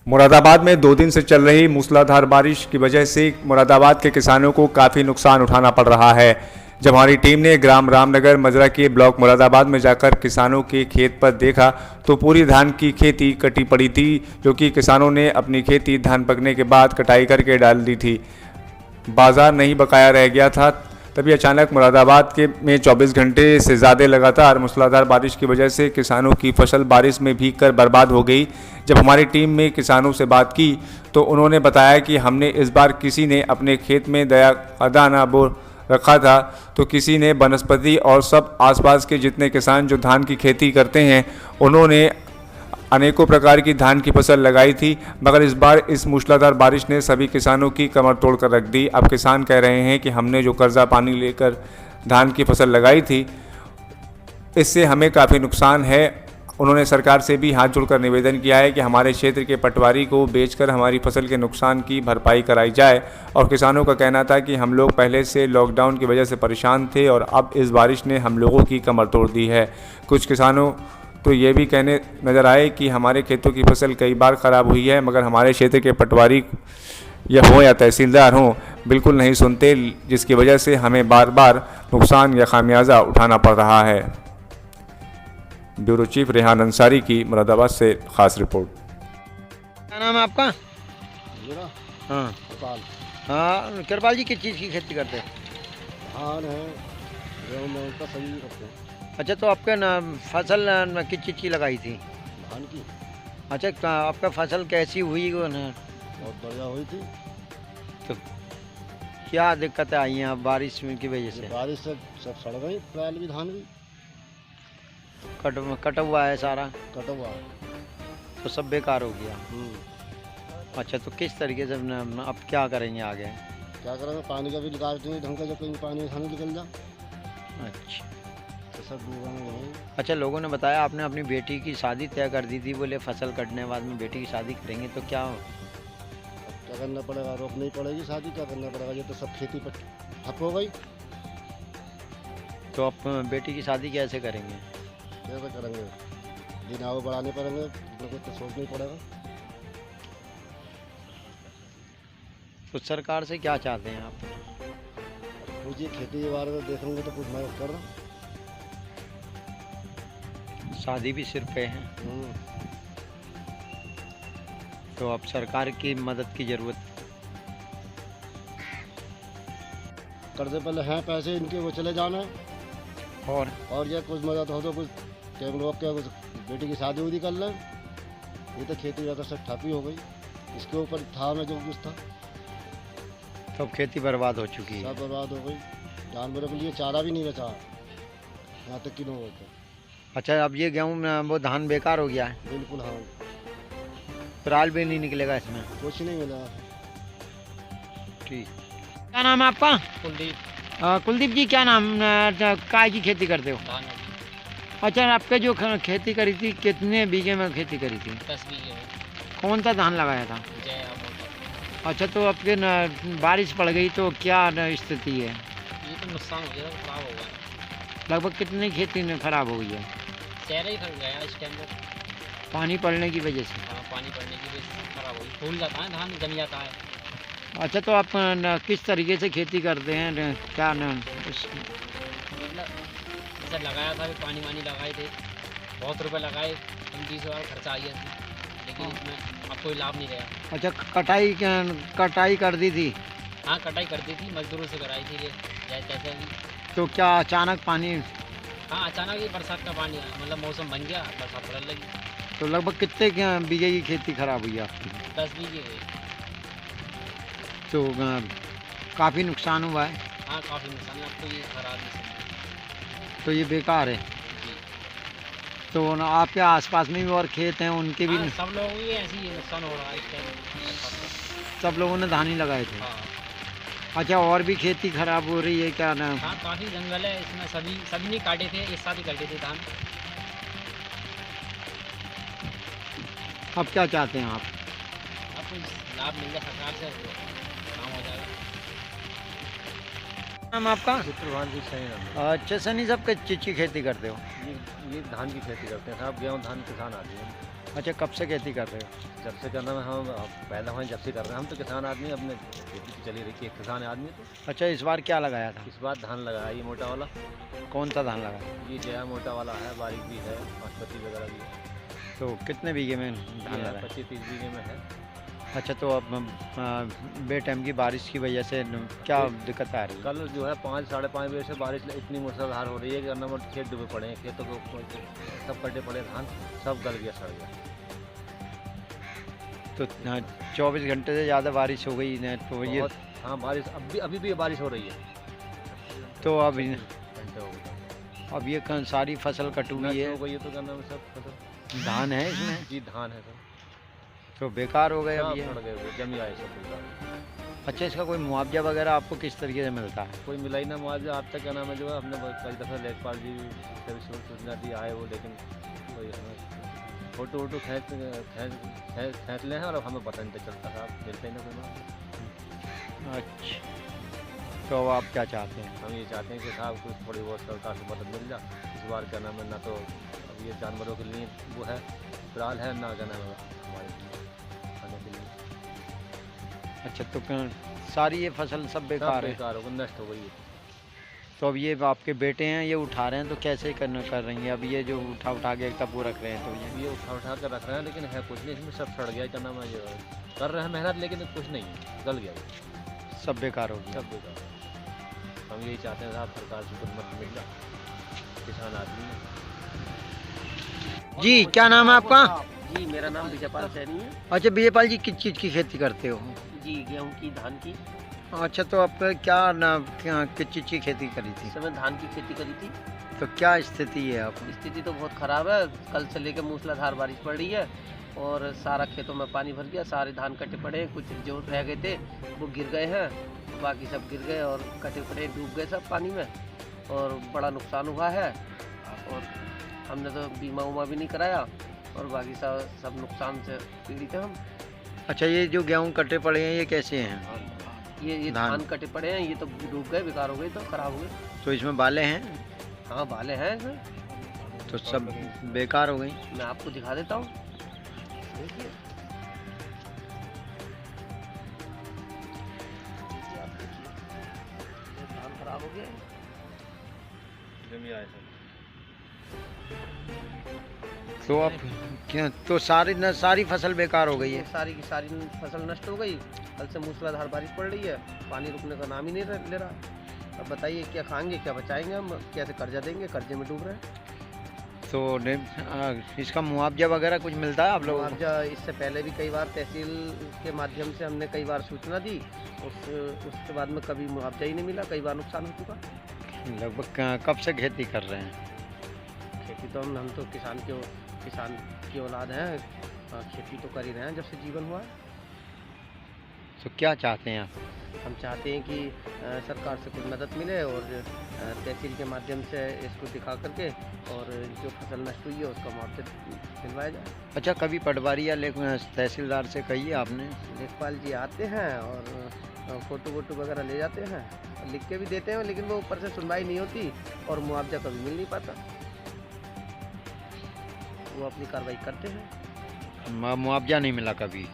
मुरादाबाद में 2 दिन से चल रही मूसलाधार बारिश की वजह से मुरादाबाद के किसानों को काफ़ी नुकसान उठाना पड़ रहा है। जब हमारी टीम ने ग्राम रामनगर मजरा के ब्लॉक मुरादाबाद में जाकर किसानों के खेत पर देखा तो पूरी धान की खेती कटी पड़ी थी, जो कि किसानों ने अपनी खेती धान पकने के बाद कटाई करके डाल दी थी। बाजार नहीं बकाया रह गया था। तभी अचानक मुरादाबाद के में 24 घंटे से ज़्यादा लगातार मूसलाधार बारिश की वजह से किसानों की फसल बारिश में भीग कर बर्बाद हो गई। जब हमारी टीम में किसानों से बात की तो उन्होंने बताया कि हमने इस बार किसी ने अपने खेत में दाना बो रखा था, तो किसी ने वनस्पति और सब आसपास के जितने किसान जो धान की खेती करते हैं उन्होंने अनेकों प्रकार की धान की फसल लगाई थी, मगर इस बार इस मूसलाधार बारिश ने सभी किसानों की कमर तोड़ कर रख दी। अब किसान कह रहे हैं कि हमने जो कर्जा पानी लेकर धान की फसल लगाई थी इससे हमें काफ़ी नुकसान है। उन्होंने सरकार से भी हाथ जोड़कर निवेदन किया है कि हमारे क्षेत्र के पटवारी को बेचकर हमारी फसल के नुकसान की भरपाई कराई जाए। और किसानों का कहना था कि हम लोग पहले से लॉकडाउन की वजह से परेशान थे और अब इस बारिश ने हम लोगों की कमर तोड़ दी है। कुछ किसानों तो ये भी कहने नज़र आए कि हमारे खेतों की फसल कई बार ख़राब हुई है, मगर हमारे क्षेत्र के पटवारी या तहसीलदार हों बिल्कुल नहीं सुनते, जिसकी वजह से हमें बार बार नुकसान या खामियाजा उठाना पड़ रहा है। ब्यूरो चीफ रेहान अंसारी की मुरादाबाद से खास रिपोर्ट। क्या नाम है आपका? मेरा हाँ कृपाल। हाँ, कृपाल जी किस चीज़ की खेती करते हैं? धान है, गेहूँ का सही करते हैं। अच्छा, तो आपके फसल किस चीज़ की लगाई थी? धान की अच्छा, आपका फसल कैसी हुई वो न? बहुत बढ़िया हुई थी। तो क्या दिक्कतें आई हैं अब बारिश की वजह से? बारिश से सब सड़ गई, ट्रायल भी धान भी कटा हुआ है सारा, कटा हुआ है। तो सब बेकार हो गया। अच्छा, तो किस तरीके से अब क्या करेंगे आगे? क्या करेंगे, पानी का भी निकाल देंगे ढंग का, जब कहीं पानी धान निकल जा अच्छा तो सब डूबा नहीं। अच्छा, लोगों ने बताया आपने अपनी बेटी की शादी तय कर दी थी, बोले फसल कटने के बाद में बेटी की शादी करेंगे, तो क्या क्या करना पड़ेगा, रोकनी पड़ेगी शादी, क्या करना पड़ेगा, ये तो सब खेती पर ठप हो गई। तो आप बेटी की शादी कैसे करेंगे? कैसे करेंगे, दिन आगे बढ़ाने पड़ेंगे, कुछ तो सोचना ही पड़ेगा। तो सरकार से क्या चाहते हैं आप? कुछ ये खेती के बारे में देखेंगे तो कुछ मदद कर रहा। शादी भी सिर पे है, तो अब सरकार की मदद की ज़रूरत। कर्जे पहले हैं पैसे इनके, वो चले जाना और ये कुछ मदद हो तो कुछ टेबल रोक के कुछ बेटी की शादी उदी कर लें। ये तो खेती ज़्यादा सब ठपी हो गई, इसके ऊपर था मैं जो कुछ था तो अब खेती बर्बाद हो चुकी है। सब बर्बाद हो गई। जानवरों के लिए चारा भी नहीं बचा, यहाँ तक कि लोगों को। अच्छा, अब ये गेहूँ वो धान बेकार हो गया है? बिल्कुल हाँ, फिलहाल भी नहीं निकलेगा इसमें? कुछ नहीं मिला। ठीक। क्या नाम है आपका? कुलदीप। कुलदीप जी, क्या नाम काय की खेती करते हो? धान अच्छा, आपके जो खेती करी थी कितने बीघे में खेती करी थी? 10 बीघे में कौन सा धान लगाया था? जय अमोल। अच्छा, तो आपके बारिश पड़ गई तो क्या स्थिति है? ये तो नुकसान हो गया, खराब हो गया। लगभग कितनी खेती में खराब हो गई है? चेहरा ही खर गया इसके अंदर। पानी पड़ने की वजह से? हाँ, पानी पड़ने की वजह से खराब हो गई, फूल जाता है धान, जम जाता है। अच्छा, तो आप किस तरीके से खेती करते हैं? क्या मतलब जैसे लगाया था, पानी वानी लगाए थे, बहुत रुपए लगाए, 20,000 खर्चा आई है इसमें, लेकिन इसमें अब कोई लाभ नहीं रहा। अच्छा, कटाई कर दी थी? हाँ, कटाई कर दी थी, मजदूरों से कराई थी ये जैसे भी। तो क्या अचानक पानी? हाँ, अचानक ही बरसात का पानी आया, मतलब मौसम बन गया, बरसात पड़ने लगी। तो लगभग कितने बीघे की खेती खराब हुई आपकी? 10 बीघे हुई। तो काफ़ी नुकसान हुआ है? हाँ, काफ़ी नुकसान है, अब तो ये खराब नहीं सकता। तो ये बेकार है। जी। तो आपके आसपास में भी और खेत हैं, उनके भी? हाँ, सब लोगों को ऐसे ही नुकसान हो रहा है इस टाइम। सब लोगों ने धान ही लगाए थे? हाँ। अच्छा, और भी खेती खराब हो रही है क्या? ना हाँ, काफ़ी जंगल है इसमें, सभी ने काटे थे, एक साथ ही काटे थे धान। अब क्या चाहते हैं आप? अब कुछ लाभ मिल जाए सरकार से तो काम हो जाएगा। नाम आपका? चित्रभान जी सही नाम। अच्छा, सनी साहब किस चीज़ की खेती करते हो? ये धान की खेती करते हैं साहब, गेहूँ धान किसान आदमी हैं। अच्छा, कब से खेती कर रहे हो? जब से करना है हम पैदा हुए जब से कर रहे हैं। हम तो किसान आदमी, अपने खेती तो चली रही है, किसान आदमी। तो अच्छा, इस बार क्या लगाया था? इस बार धान लगाया, ये मोटा वाला, कौन सा धान लगाया? ये जया मोटा वाला है, बारीक भी है, बासमती वगैरह भी है। तो कितने बीघे में धान लगाया? 25-30 बीघे में है। अच्छा, तो अब बेटाइम की बारिश की वजह से क्या दिक्कत आ रही है? कल जो है 5-5:30 बजे से बारिश इतनी मूसलाधार हो रही है कि नंबर खेत डूबे पड़े हैं, खेतों को सब कटे पड़े, धान सब गल गया, सड़ गया। तो 24 घंटे से ज़्यादा बारिश हो गई ना, तो ये हाँ, बारिश अभी भी बारिश हो रही है। तो अब घंटे हो गए, अब ये सारी फसल कटूगी नष्ट है। हो गई है। तो करना में सब फसल धान है इसमें, जी धान है सब, तो बेकार हो गए अब सब ये। सड़ गए, जमी आए सब बेकार। अच्छा, इसका कोई मुआवजा वगैरह आपको किस तरीके से मिलता है? कोई मिला ही ना मुआवजा आज तक। क्या नाम है, जो है हमने कई दफ़ा लेखपाल जी से भी सूचना दी आए वो, लेकिन कोई हमें फोटो वोटो खींच ले हैं और हमें पता नहीं चलता साहब, मिलते ही ना कोई मुआवजा। अच्छा, तो अब आप क्या चाहते हैं? हम ये चाहते हैं कि साहब कुछ थोड़ी बहुत सरकार से मदद मिल जाए इस बार। क्या नाम है, ना तो अब ये जानवरों के लिए वो है फिलहाल है, ना क्या नाम है हमारे खाने के लिए। अच्छा, तो सारी ये फसल सब बेकार है? बेकार हो गई, नष्ट हो गई है। तो अब ये आपके बेटे हैं, ये उठा रहे हैं, तो कैसे कर रही हैं? अब ये जो उठा के तब वो रख रहे हैं, तो ये उठा कर रख रहे हैं, लेकिन है कुछ नहीं इसमें, सब सड़ गया। क्या नाम है, ये कर रहे हैं मेहनत, लेकिन कुछ नहीं, गल गया ये, सब बेकार हो गया। सब बेकार। हम यही चाहते हैं साहब, सरकार से कुछ मदद मिल जाए, किसान आदमी है। जी, क्या नाम है आपका? जी, मेरा नाम विजयपाल सैनी है। अच्छा, विजयपाल जी, किस चीज़ की खेती करते हो? जी, गेहूं की, धान की। अच्छा, तो आप किस चीज़ की खेती करी थी? इस समय धान की खेती करी थी। तो क्या स्थिति है आप? स्थिति तो बहुत ख़राब है, कल से लेकर मूसलाधार बारिश पड़ रही है और सारा खेतों में पानी भर गया, सारे धान कटे पड़े हैं, कुछ जो रह गए थे वो गिर गए हैं, बाकी सब गिर गए और कटे पड़े डूब गए सब पानी में, और बड़ा नुकसान हुआ है। और हमने तो बीमा उमा भी नहीं कराया और बाकी सब नुकसान से पीड़ित हैं हम। अच्छा, ये जो गेहूँ कटे पड़े हैं, ये कैसे हैं? ये धान कटे पड़े हैं, ये तो डूब गए, बेकार हो गए, तो ख़राब हो गए। तो इसमें बालें हैं? हाँ, बाले हैं इसमें। तो सब बेकार हो गई। मैं आपको दिखा देता हूँ, देखिए। आप देखिए, ये धान खराब हो गया। जमी आए सब। तो अब क्या, तो सारी फसल बेकार हो गई है? सारी की सारी फसल नष्ट हो गई। कल से मूसलाधार बारिश पड़ रही है, पानी रुकने का नाम ही नहीं ले रहा। अब बताइए क्या खाएंगे, क्या बचाएंगे हम, कैसे कर्जा देंगे, कर्जे में डूब रहे हैं। तो इसका मुआवजा वगैरह कुछ मिलता है आप लोगों को? मुआवजा इससे पहले भी कई बार तहसील के माध्यम से हमने कई बार सूचना दी, उसके बाद में कभी मुआवजा ही नहीं मिला, कई बार नुकसान हो चुका। लगभग कब से खेती कर रहे हैं? खेती तो हम तो किसान की औलाद हैं, खेती तो कर ही रहे हैं जब से जीवन हुआ है। तो क्या चाहते हैं आप? हम चाहते हैं कि सरकार से कुछ मदद मिले और तहसील के माध्यम से इसको दिखा करके और जो फसल नष्ट हुई है उसका मुआवजा दिलवाया जाए। अच्छा, कभी पटवारी या तहसीलदार से कहिए आपने? लेखपाल जी आते हैं और फ़ोटो वोटो वगैरह ले जाते हैं, लिख के भी देते हैं, लेकिन वो ऊपर से सुनवाई नहीं होती और मुआवजा कभी मिल नहीं पाता। वो अपनी कार्रवाई करते हैं। मुआवजा नहीं मिला कभी?